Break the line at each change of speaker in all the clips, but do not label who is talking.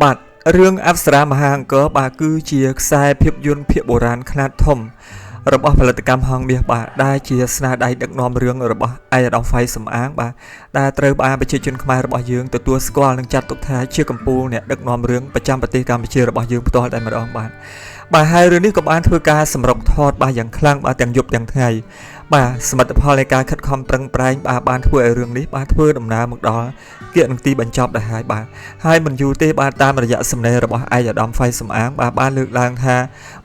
បាទរឿងអប្សរាមហាអង្គរបាទគឺជាខ្សែភាពយន្តភាគបុរាណខ្នាតធំរបស់ផលិតកម្មហងមាសបាទដែលជាស្នាដៃដឹកនាំរឿងរបស់ឯកឧត្តមហ្វៃសំអាងបាទដែលត្រូវបានប្រជាជនខ្មែររបស់យើងទទួលស្គាល់និងចាត់ទុកថាជាកម្ពុជាអ្នកដឹកនាំរឿងប្រចាំប្រទេសកម្ពុជារបស់យើងផ្ទាល់តែម្ដងបាទហើយរឿងនេះក៏បានធ្វើការសម្រុកថតបាទយ៉ាងខ្លាំងបាទទាំងយប់ទាំងថ្ងៃបាទសមិទ្ធផលនៃការខិតខំប្រឹងប្រែងបានធ្វើឲ្យរឿងនេះបានធ្វើដំណើរមកដល់គៀកនឹងទីបញ្ចប់ដែរហើយមិនយូរទេបាទតាមរយៈសម្ដែងរបស់ឯកឧត្តមហ្វៃសំអាងបានលើកឡើងថា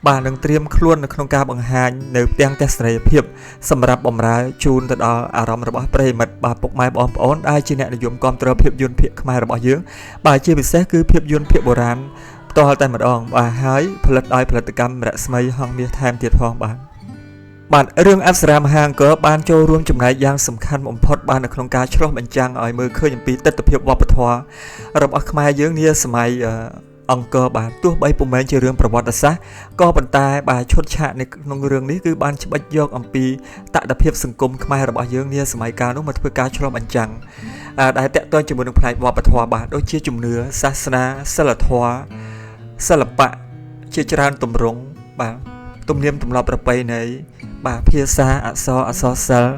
បាទនឹងត្រៀមខ្លួននៅក្នុងការបង្ហាញនៅផ្ទាំងទស្សនីយភាពសម្រាប់បម្រើជូនទៅដល់អារម្មណ៍របស់ប្រិយមិត្តពុកម៉ែបងប្អូនដែលជាអ្នកនិយមគាំទ្រភាពយន្តភាគខ្មែររបស់យើងបាទជាពិសេសគឺភាពយន្តភាគបុរាណផ្ទាល់តែម្ដងបាទហើយផលិតដោយផលិតកម្មរស្មីហងមាសថែមទៀតផងបាទរឿងអប្សរាមហាអង្គរបានចូលរួមចំណែកយ៉ាងសំខាន់បំផុតបាទនៅក្នុងការឆ្លុះបញ្ចាំងឲ្យមើលឃើញអំពីទិដ្ឋភាពវប្បធម៌របស់ខ្មែរយើងនាសម័យអង្គរបាទទោះបីពុំមែនជារឿងប្រវត្តិសាស្ត្រក៏ប៉ុន្តែបាទឈុតឆាកនៅក្នុងរឿងនេះគឺបានច្បិចយកអំពីតថភាពសង្គមខ្មែររបស់យើងនាសម័យកាលនោះមកធ្វើការឆ្លុះបញ្ចាំងដែលតកតងជាមួយនឹងផ្នែកវប្បធម៌បាទដូចជាជំនឿសាសនាសិលធម៌សិល្បៈជាច្រើនទម្រង់បាទទំនៀមទម្លាប់ប្រពៃណីបាទភាសាអក្សរសិល្ប៍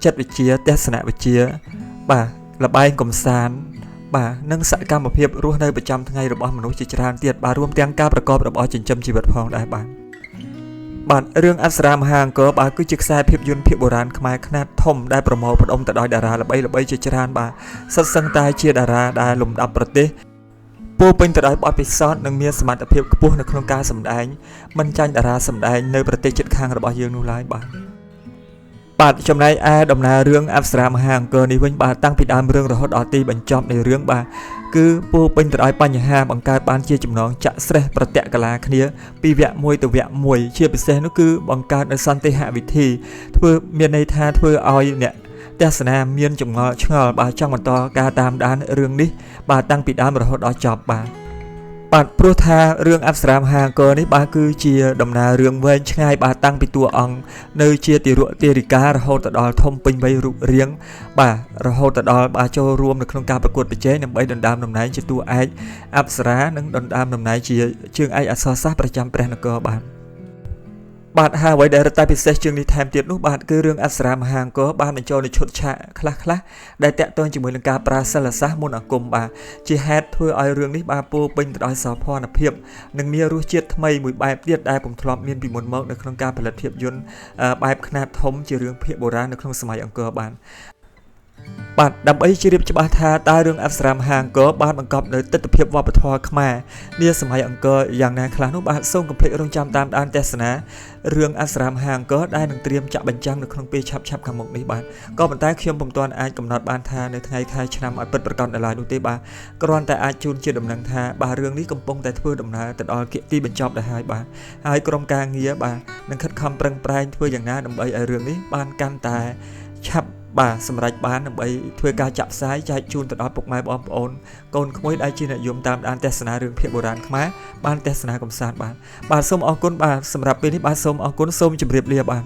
ចិត្តវិទ្យាទស្សនវិជ្ជាបាទល្បែងកំសាន្តបាទនិងសកម្មភាពរស់នៅប្រចាំថ្ងៃរបស់មនុស្សជាច្រើនទៀតបាទរួមទាំងការប្រកបរបរចិញ្ចឹមជីវិតផងដែរបាទរឿងអប្សរាមហាអង្គរបាទគឺជាខ្សែភាពយន្តភាគបុរាណខ្មែរខ្នាតធំដែលប្រមូលផ្ដុំទៅដោយតារាល្បីៗជាច្រើនបាទសិតសឹងតែជាតារាដែលលំដាប់ប្រទេសពោពេញទៅដោយបទពិសោធន៍និងមានសមត្ថភាពខ្ពស់នៅក្នុងការសម្ដែងមិនចាញ់តារាសម្ដែងនៅប្រទេសជិតខាងរបស់យើងនោះឡើយបាទចំណែកឯដំណើររឿងអប្សរាមហាអង្គរនេះវិញបាទតាំងពីដើមរឿងរហូតដល់ទីបញ្ចប់នៃរឿងបាទគឺពោពេញទៅដោយបញ្ហាបង្កើតបានជាចំណងចាក់ស្រេះប្រតិកលាគ្នាពីវគ្គមួយទៅវគ្គមួយជាពិសេសនោះគឺបង្កើតនៅសន្តិហវិធីធ្វើមានន័យថាធ្វើឲ្យអ្នកទស្សនាមានចម្ងល់ឆ្ងល់បាទចង់បន្តការតាមដានរឿងនេះបាទតាំងពីដើមរហូតដល់ចប់បាទព្រោះថារឿងអប្សរាមហាអង្គរនេះបាទគឺជាដំណើររឿងវែងឆ្ងាយបាទតាំងពីតួអង្គនៅជាទារកទារិការហូតដល់ធំពេញវ័យរូបរាងបាទរហូតដល់ចូលរួមនៅក្នុងការប្រកួតប្រជែងដើម្បីដណ្ដើមតំណែងជាតួឯកអប្សរានិងដណ្ដើមតំណែងជាជើងឯកអក្សរសាស្ត្រប្រចាំព្រះនគរបាទហើយអ្វីដែលតែពិសេសជាងនេះថែមទៀតនោះបាទគឺរឿងអប្សរាមហាអង្គរបានបញ្ចូលនៅឈុតឆាកខ្លះដែលតាក់ទងជាមួយនឹងការប្រើសិលសាស្ត្រមុនអាគមបាទជាហេតុធ្វើឲ្យរឿងនេះបាទពោពេញទៅដោយសោភ័ណភាពនិងមានរសជាតិថ្មីមួយបែបទៀតដែលពុំធ្លាប់មានពីមុនមកនៅក្នុងការផលិតភាពយន្តបែបខ្នាតធំជារឿងភាគបុរាណនៅក្នុងសម័យអង្គរបាទដើម្បីជ្រាបច្បាស់ថាតើរឿងអប្សរាមហាអង្គរបានបង្កប់នៅទិដ្ឋភាពវប្បធម៌ខ្មែរនាសម័យអង្គរយ៉ាងណាខ្លះនោះបាទសូមកុំភ្លេចរងចាំតាមដានទស្សនារឿងអប្សរាមហាអង្គរដែលនឹងត្រៀមចាក់បញ្ចាំងនៅក្នុងពេលឆាប់ខាងមុខនេះបាទក៏ប៉ុន្តែខ្ញុំពុំទាន់អាចកំណត់បានថានៅថ្ងៃខែឆ្នាំឲ្យពិតប្រាកដដល់ឡើយនោះទេបាទគ្រាន់តែអាចជូនជាដំណឹងថាបាទរឿងនេះកំពុងតែធ្វើដំណើរទៅដល់ទីបញ្ចប់ដែរហើយក្រុមការងារបាទនឹងខិតខំប្រឹងប្រែងធ្វើយ៉ាងណាដើម្បីឲ្យរឿងនេះបានកាន់តែឆាប់បាទសម្រាប់បានដើម្បីធ្វើការចាក់ផ្សាយចែកជូនទៅដល់ពុកម៉ែបងប្អូនកូនក្មួយដែលជាអ្នកនិយមតាមដានទស្សនារឿងភាគបុរាណខ្មែរបានទស្សនាកំសាន្តបាទសូមអរគុណបាទសម្រាប់ពេលនេះបាទសូមអរគុណសូមជម្រាបលាបាទ